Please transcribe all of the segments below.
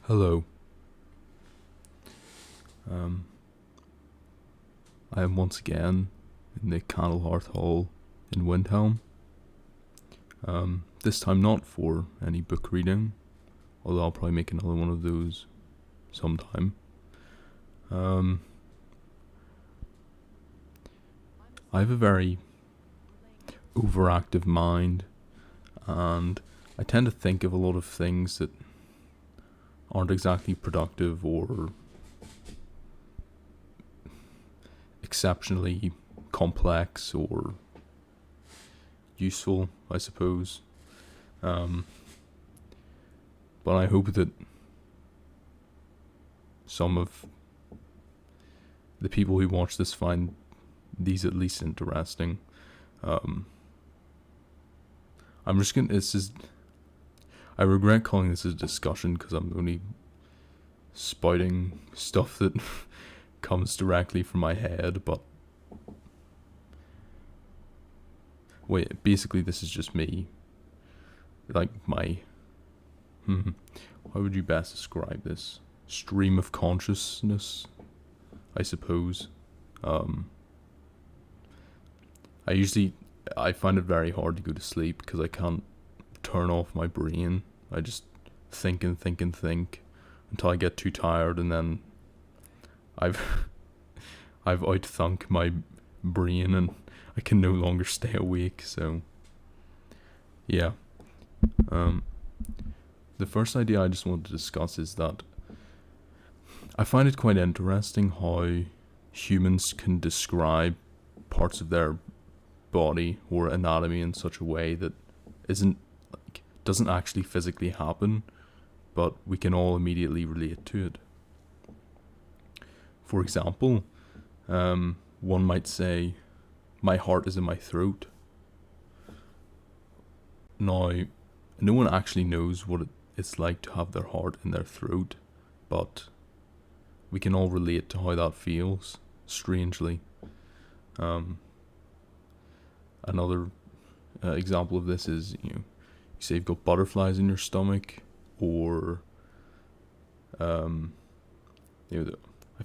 Hello. Um, I am once again in the Candlehearth Hall in Windhelm. This time not for any book reading, although I'll probably make another one of those sometime. I have a very overactive mind, and I tend to think of a lot of things that aren't exactly productive or exceptionally complex or useful, I suppose. But I hope that some of the people who watch this find these at least interesting. I'm just gonna. I regret calling this a discussion because I'm only spouting stuff that comes directly from my head, but wait, basically this is just me. Like my how would you best describe this? Stream of consciousness, I suppose. I find it very hard to go to sleep because I can't turn off my brain. I just think and think and think until I get too tired, and then I've I've outthunk my brain and I can no longer stay awake. So yeah. The first idea I just want to discuss is that I find it quite interesting how humans can describe parts of their body or anatomy in such a way that isn't doesn't actually physically happen, but we can all immediately relate to it. For example, one might say, "My heart is in my throat." Now, no one actually knows what it's like to have their heart in their throat, but we can all relate to how that feels, strangely. Another example of this is, you say you've got butterflies in your stomach, or I feel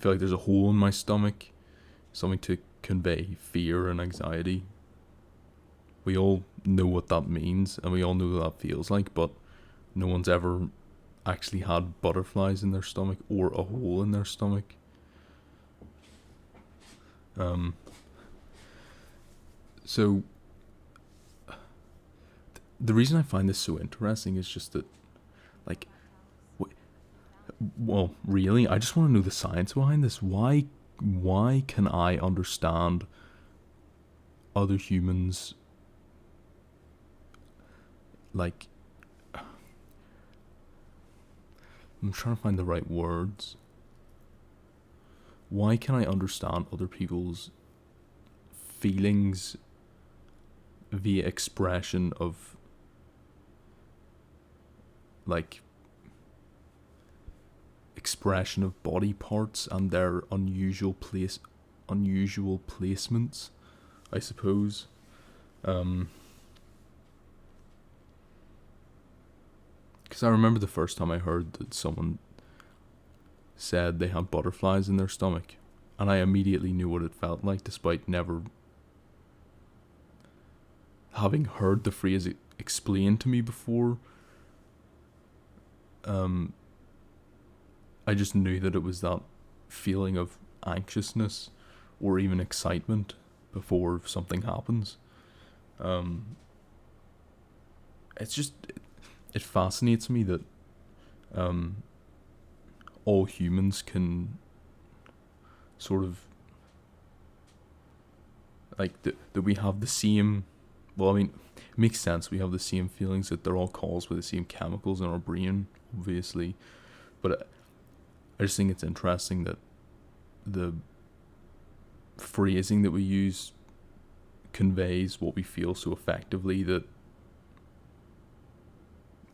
like there's a hole in my stomach, something to convey fear and anxiety. We all know what that means, and we all know what that feels like, but no one's ever actually had butterflies in their stomach or a hole in their stomach. So the reason I find this so interesting is just that, like, well, really, I just want to know the science behind this. Why can I understand other humans, like, I'm trying to find the right words. Why can I understand other people's feelings via expression of, like, expression of body parts and their unusual placements, I suppose. Because I remember the first time I heard that someone said they had butterflies in their stomach, and I immediately knew what it felt like, despite never having heard the phrase explained to me before. I just knew that it was that feeling of anxiousness or even excitement before something happens. It's just, it fascinates me that all humans can sort of, like, that we have the same, well, I mean, it makes sense, we have the same feelings, that they're all caused by the same chemicals in our brain, obviously, but I just think it's interesting that the phrasing that we use conveys what we feel so effectively that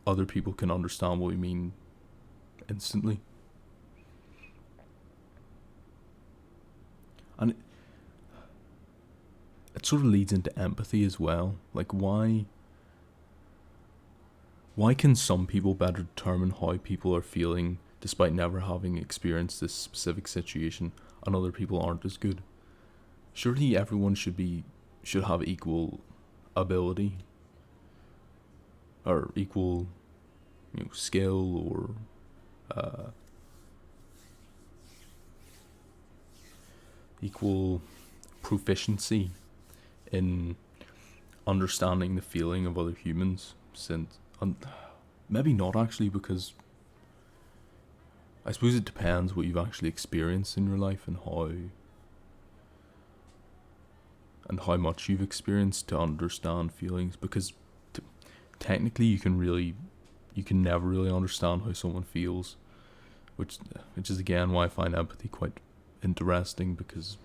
other people can understand what we mean instantly. And it sort of leads into empathy as well. Like, why can some people better determine how people are feeling despite never having experienced this specific situation, and other people aren't as good. Surely everyone should have equal ability, or equal, skill, or equal proficiency in understanding the feeling of other humans. Since maybe not actually, because I suppose it depends what you've actually experienced in your life, and how much you've experienced to understand feelings. Because technically, you can never really understand how someone feels, which is again why I find empathy quite interesting. Because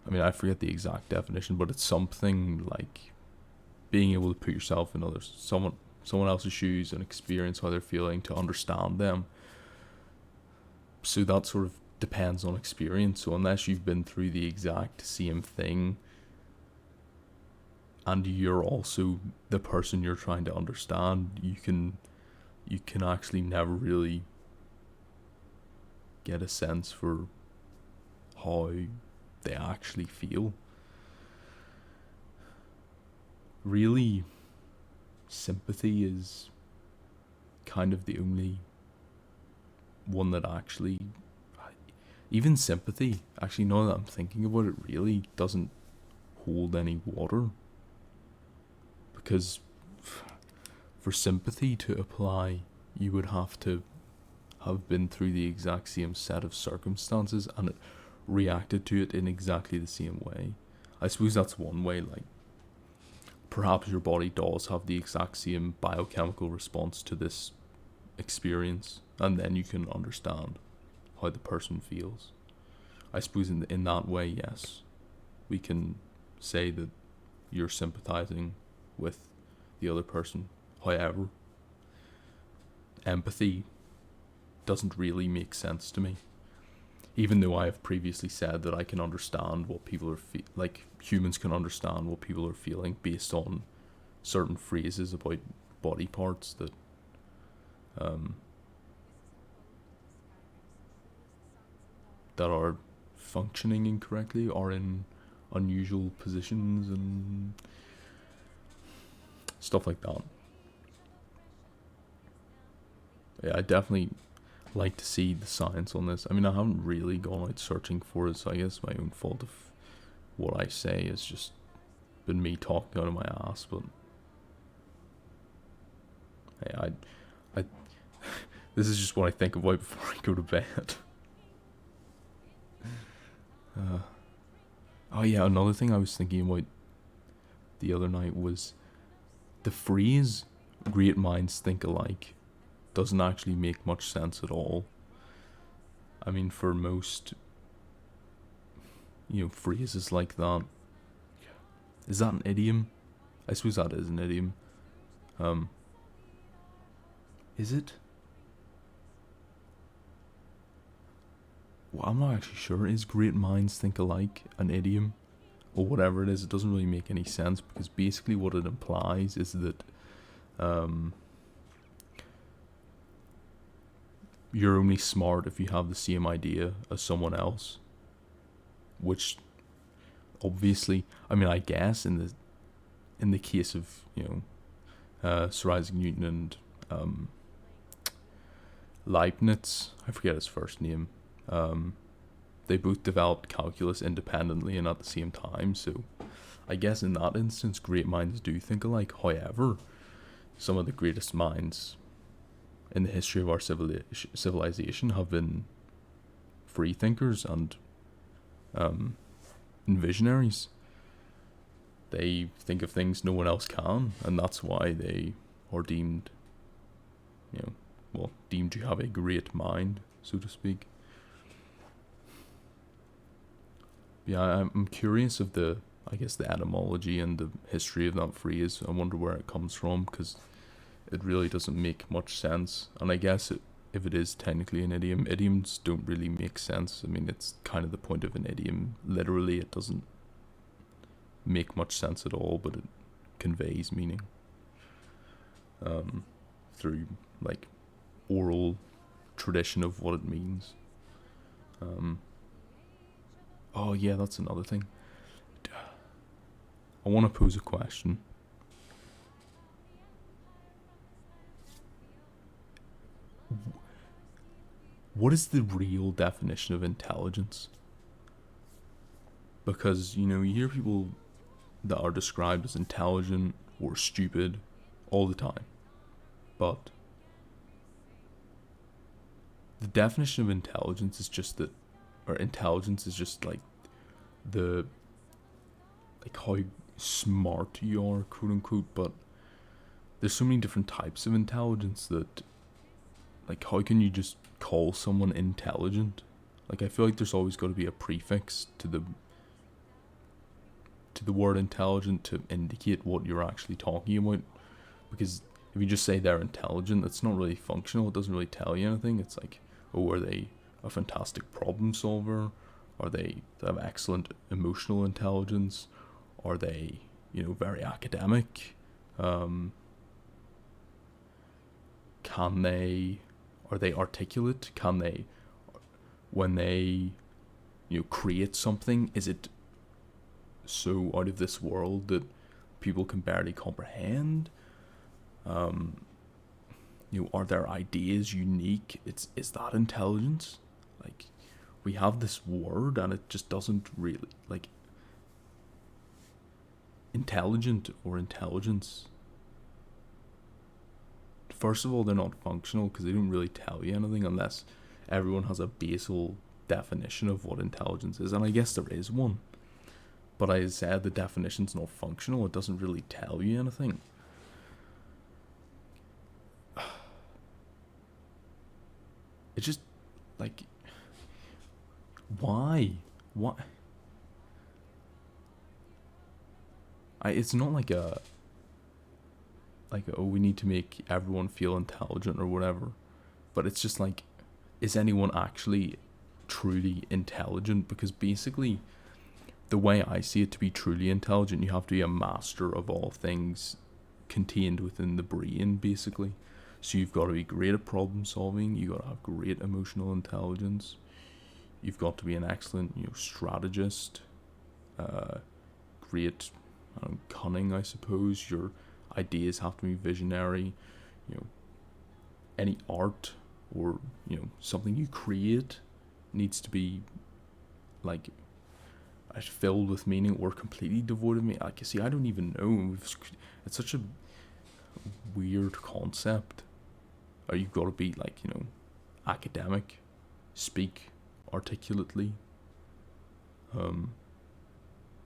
I mean, I forget the exact definition, but it's something like being able to put yourself in someone else's shoes and experience how they're feeling to understand them. So that sort of depends on experience. So unless you've been through the exact same thing, and you're also the person you're trying to understand, you can actually never really get a sense for how they actually feel. Really, sympathy is kind of the only one that actually, even sympathy, actually, now that I'm thinking about it, really doesn't hold any water. Because for sympathy to apply, you would have to have been through the exact same set of circumstances and reacted to it in exactly the same way. I suppose that's one way. Like, perhaps your body does have the exact same biochemical response to this experience, and then you can understand how the person feels. I suppose in that way, yes, we can say that you're sympathizing with the other person. However, empathy doesn't really make sense to me. Even though I have previously said that I can understand what people are like humans can understand what people are feeling based on certain phrases about body parts that are functioning incorrectly, or in unusual positions and stuff like that. Yeah, I definitely like to see the science on this. I mean, I haven't really gone out searching for it, so I guess my own fault if what I say has just been me talking out of my ass. But hey, I this is just what I think about before I go to bed. Oh yeah, another thing I was thinking about the other night was the phrase "great minds think alike" doesn't actually make much sense at all. I mean, for most, phrases like that, is that an idiom? I suppose that is an idiom. Is it? Well, I'm not actually sure. Is "great minds think alike" an idiom? Or whatever it is, it doesn't really make any sense, because basically what it implies is that you're only smart if you have the same idea as someone else. Which, obviously, I mean, I guess in the case of Sir Isaac Newton and Leibniz, I forget his first name. They both developed calculus independently and at the same time, so I guess in that instance, great minds do think alike. However, some of the greatest minds in the history of our civilization have been free thinkers and visionaries. They think of things no one else can, and that's why they are deemed, deemed to have a great mind, so to speak. Yeah, I'm curious of the etymology and the history of that phrase. I wonder where it comes from, because it really doesn't make much sense. And I guess if it is technically an idiom, idioms don't really make sense. I mean, it's kind of the point of an idiom. Literally, it doesn't make much sense at all, but it conveys meaning through like oral tradition of what it means. Oh yeah, that's another thing. I want to pose a question. What is the real definition of intelligence? Because, you hear people that are described as intelligent or stupid all the time. But the definition of intelligence is just that, or intelligence is just like how smart you are, quote unquote. But there's so many different types of intelligence that, like, how can you just call someone intelligent? Like, I feel like there's always got to be a prefix to the word intelligent to indicate what you're actually talking about. Because if you just say they're intelligent, that's not really functional. It doesn't really tell you anything. It's like, oh, are they a fantastic problem solver? Are they have excellent emotional intelligence? Are they, very academic? Are they articulate? Can they, when they, create something, is it so out of this world that people can barely comprehend? Are their ideas unique? Is that intelligence? Like, we have this word and it just doesn't really, like, intelligent or intelligence. First of all, they're not functional because they don't really tell you anything unless everyone has a basal definition of what intelligence is, and I guess there is one. But I said the definition's not functional. It doesn't really tell you anything. It's just, like, why? Why? It's not like oh, we need to make everyone feel intelligent or whatever. But it's just like, is anyone actually truly intelligent? Because basically, the way I see it, to be truly intelligent, you have to be a master of all things contained within the brain, basically. So you've got to be great at problem solving, you've got to have great emotional intelligence, you've got to be an excellent, strategist, great cunning, I suppose. Your ideas have to be visionary. Any art or something you create needs to be like filled with meaning or completely devoid of meaning. Like, you see, I don't even know. It's such a weird concept. Or you've got to be like academic, speak articulately.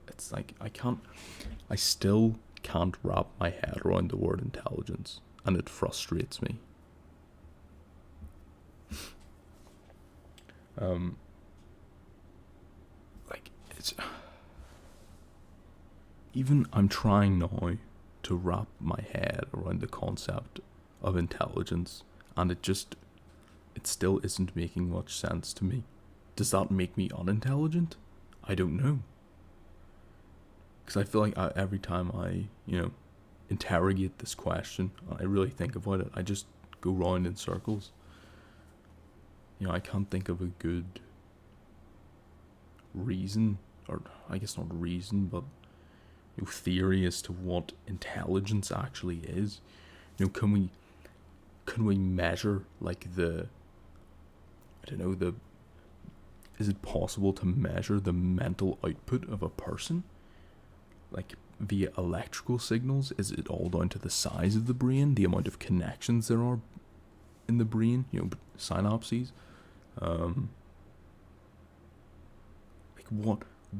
It's like I still can't wrap my head around the word intelligence, and it frustrates me. It's even I'm trying now to wrap my head around the concept of intelligence, and it still isn't making much sense to me. Does that make me unintelligent? I don't know. Because I feel like every time I, interrogate this question, I really think about it, I just go round in circles. I can't think of a good reason, or I guess not reason, but theory as to what intelligence actually is. Can we measure, like, is it possible to measure the mental output of a person? Like, via electrical signals? Is it all down to the size of the brain, the amount of connections there are in the brain, synapses?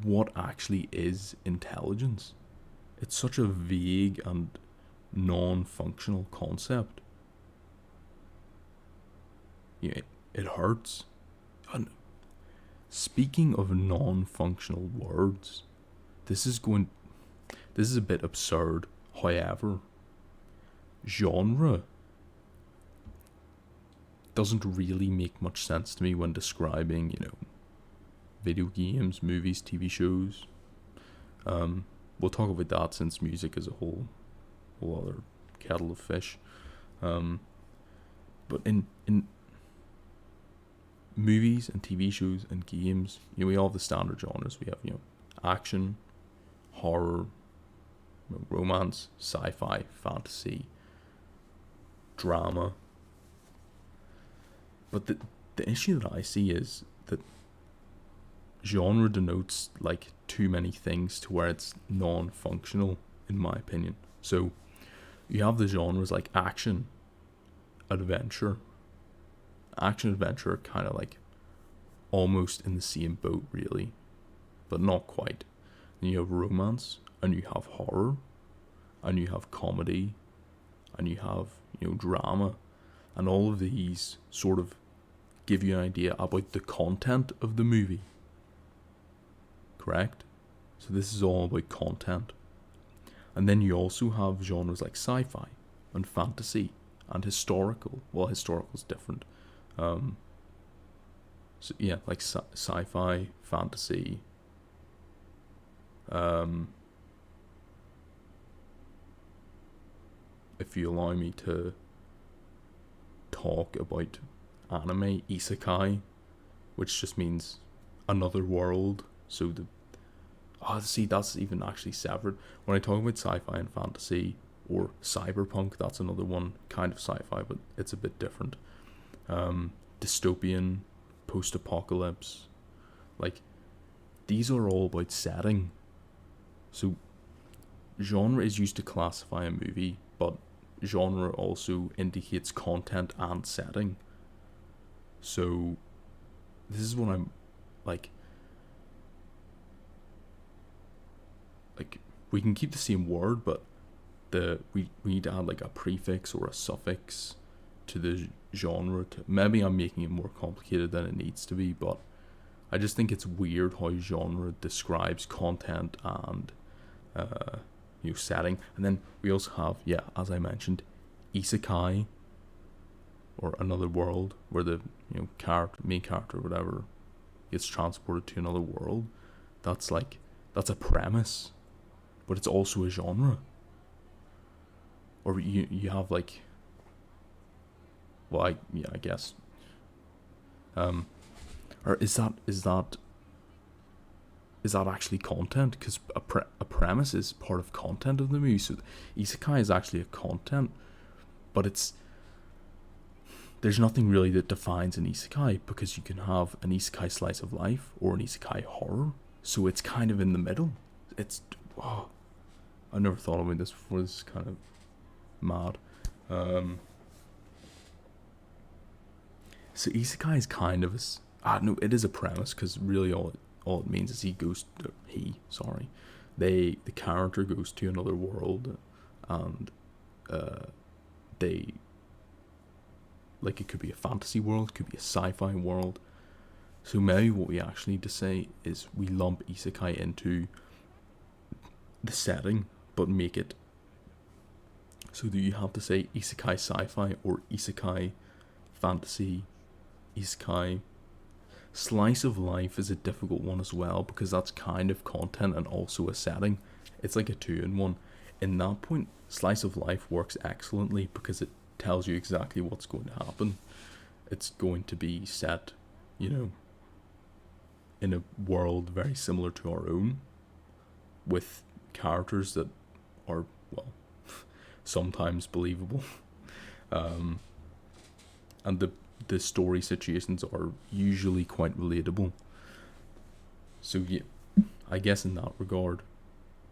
What actually is intelligence? It's such a vague and non-functional concept. It hurts. And speaking of non-functional words, this is a bit absurd. However, genre doesn't really make much sense to me when describing, video games, movies, TV shows. We'll talk about that, since music is a whole other kettle of fish. But in movies and TV shows and games, we all have the standard genres. We have, action, horror, romance, sci-fi, fantasy, drama. But the issue that I see is that genre denotes like too many things to where it's non-functional, in my opinion. So you have the genres like action, adventure. Action adventure are kind of like almost in the same boat, really, but not quite. Then you have romance, and you have horror, and you have comedy, and you have, drama, and all of these sort of give you an idea about the content of the movie. Correct? So this is all about content. And then you also have genres like sci-fi and fantasy and historical. Well, historical's different. So yeah, like sci-fi, fantasy. If you allow me to talk about anime, isekai, which just means another world. So that's even actually severed. When I talk about sci-fi and fantasy or cyberpunk, that's another one, kind of sci-fi, but it's a bit different. Dystopian, post-apocalypse, like these are all about setting. So genre is used to classify a movie, but genre also indicates content and setting. So this is what I'm like we can keep the same word, but we need to add like a prefix or a suffix to the genre. Maybe I'm making it more complicated than it needs to be, but I just think it's weird how genre describes content and setting. And then we also have, as I mentioned, isekai, or another world, where the main character or whatever gets transported to another world. That's a premise, but it's also a genre. Or you have like, well, I guess, or is that actually content? Because a premise is part of content of the movie. So isekai is actually a content, but there's nothing really that defines an isekai, because you can have an isekai slice of life or an isekai horror. So it's kind of in the middle. I never thought about this before. This is kind of mad. So isekai is kind of no, it is a premise, because really all it means is the character goes to another world, and they, like, it could be a fantasy world, it could be a sci-fi world. So maybe what we actually need to say is we lump isekai into the setting, but make it so that you have to say isekai sci-fi or isekai fantasy, isekai slice of life is a difficult one as well, because that's kind of content and also a setting. It's like a 2-in-1. In that point, slice of life works excellently because it tells you exactly what's going to happen. It's going to be set, in a world very similar to our own, with characters that are, well, sometimes believable, and the story situations are usually quite relatable. So yeah, I guess in that regard,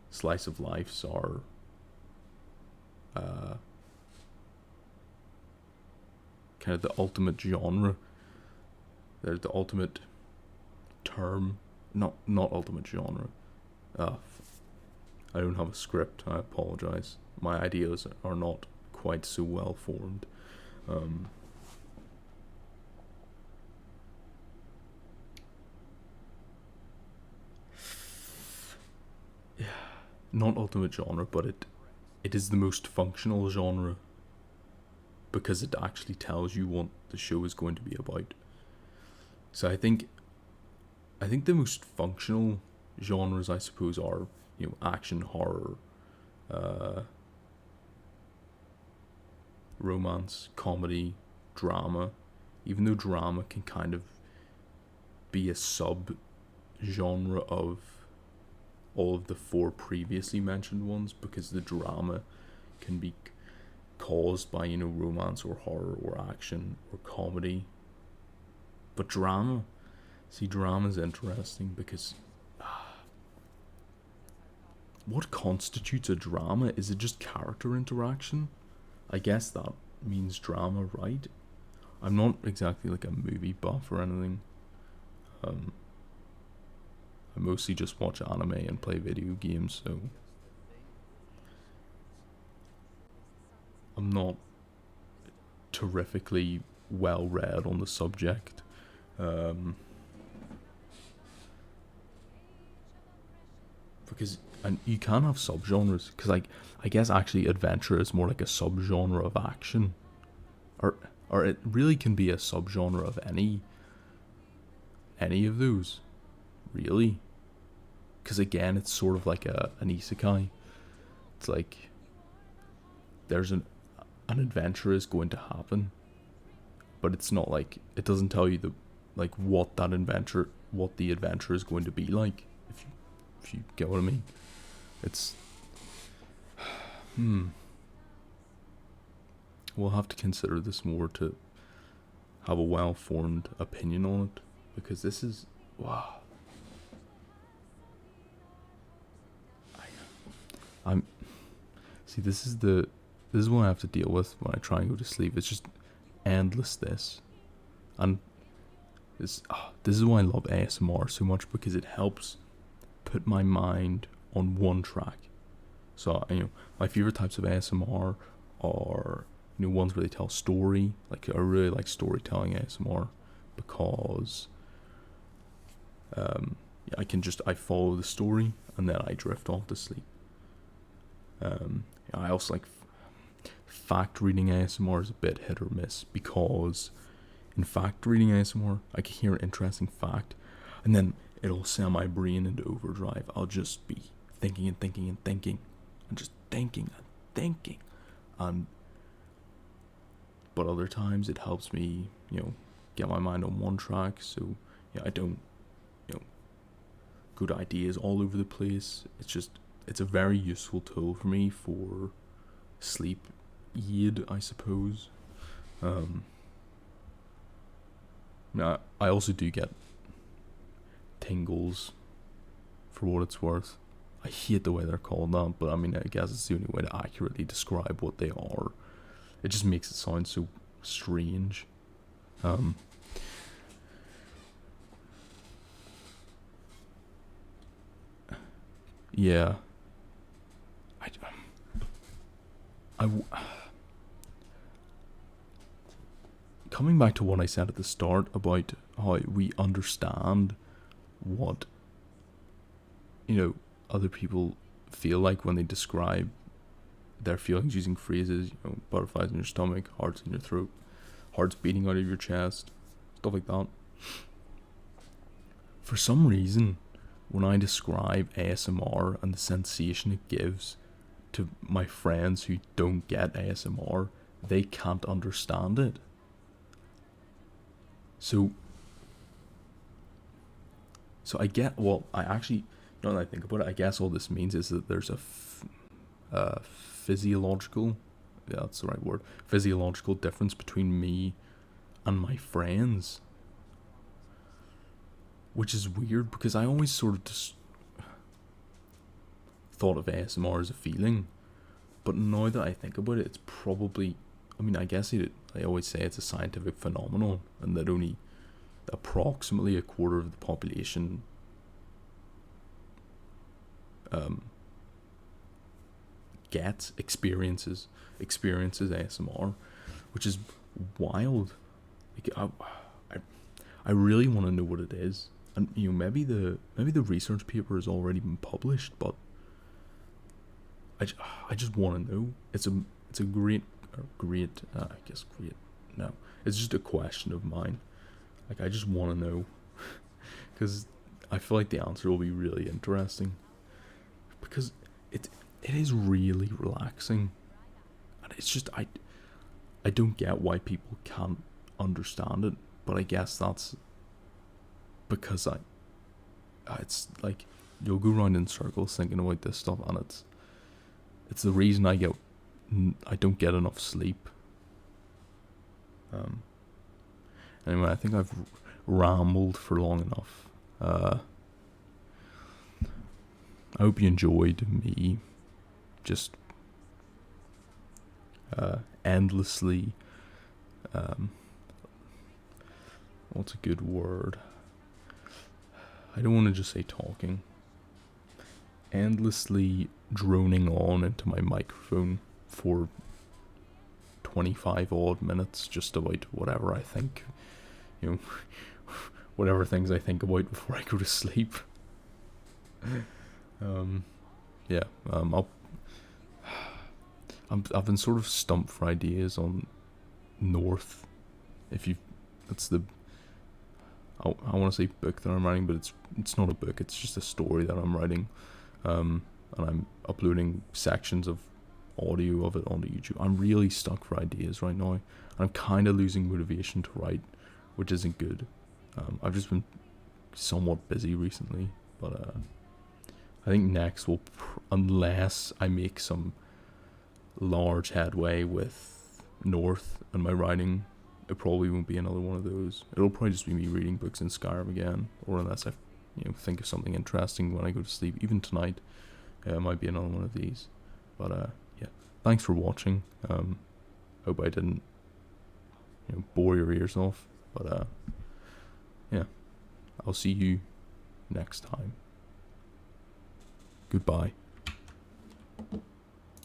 slice of lives are kind of the ultimate genre. They're the ultimate term, not ultimate genre. I don't have a script. I apologize. My ideas are not quite so well formed. Not ultimate genre, but it is the most functional genre, because it actually tells you what the show is going to be about. So I think the most functional genres, I suppose, are action, horror, romance, comedy, drama. Even though drama can kind of be a sub genre of all of the four previously mentioned ones, because the drama can be caused by, romance or horror or action or comedy. But drama, see, drama is interesting because what constitutes a drama? Is it just character interaction? I guess that means drama, right? I'm not exactly like a movie buff or anything. I mostly just watch anime and play video games, so I'm not terrifically well read on the subject. Because and you can have subgenres, because I guess actually adventure is more like a subgenre of action, or it really can be a subgenre of any of those, really. Because again, it's sort of like an isekai. It's like there's an adventure is going to happen, but it's not like, it doesn't tell you what the adventure is going to be like. If you get what I mean, it's we'll have to consider this more to have a well-formed opinion on it, because this is wow. I'm see, this is what I have to deal with when I try and go to sleep. It's just endless this, and this is why I love ASMR so much, because it helps put my mind on one track. So my favorite types of ASMR are ones where they tell story. Like, I really like storytelling ASMR, because I follow the story and then I drift off to sleep. I also like fact reading ASMR is a bit hit or miss, because in fact reading ASMR I can hear an interesting fact and then it'll send my brain into overdrive. I'll just be thinking and thinking and thinking and just thinking and thinking. But other times it helps me, get my mind on one track, so I don't, good ideas all over the place. It's a very useful tool for me for sleep aid, I suppose. Now, I also do get tingles, for what it's worth. I hate the way they're called that, but I mean, I guess it's the only way to accurately describe what they are. It just makes it sound so strange. Yeah. Coming back to what I said at the start about how we understand what other people feel like when they describe their feelings using phrases, butterflies in your stomach, hearts in your throat, hearts beating out of your chest, stuff like that. For some reason, when I describe ASMR and the sensation it gives to my friends who don't get ASMR, they can't understand it. So I get, I actually, now that I think about it, I guess all this means is that there's a physiological, yeah, that's the right word, physiological difference between me and my friends. Which is weird, because I always sort of just thought of ASMR as a feeling. But now that I think about it, it's probably, I guess I always say it's a scientific phenomenon, and that only approximately a quarter of the population experiences ASMR, which is wild. Like, I really want to know what it is, and maybe the research paper has already been published, but I just want to know. It's a great no, it's just a question of mine. Like, I just want to know, because I feel like the answer will be really interesting, because it is really relaxing, and it's just I don't get why people can't understand it, but I guess that's because it's like you'll go round in circles thinking about this stuff, and it's the reason I don't get enough sleep. Anyway, I think I've rambled for long enough. I hope you enjoyed me just endlessly, what's a good word? I don't want to just say talking. Endlessly droning on into my microphone for 25 odd minutes just about whatever I think, whatever things I think about before I go to sleep. I've been sort of stumped for ideas on North. I want to say book that I'm writing, but it's not a book. It's just a story that I'm writing, and I'm uploading sections of audio of it onto YouTube. I'm really stuck for ideas right now. I'm kind of losing motivation to write, which isn't good. I've just been somewhat busy recently, but I think next unless I make some large headway with North and my writing, it probably won't be another one of those. It'll probably just be me reading books in Skyrim again, or unless I think of something interesting when I go to sleep. Even tonight, it might be another one of these. But yeah, thanks for watching. Hope I didn't bore your ears off. But yeah, I'll see you next time. Goodbye.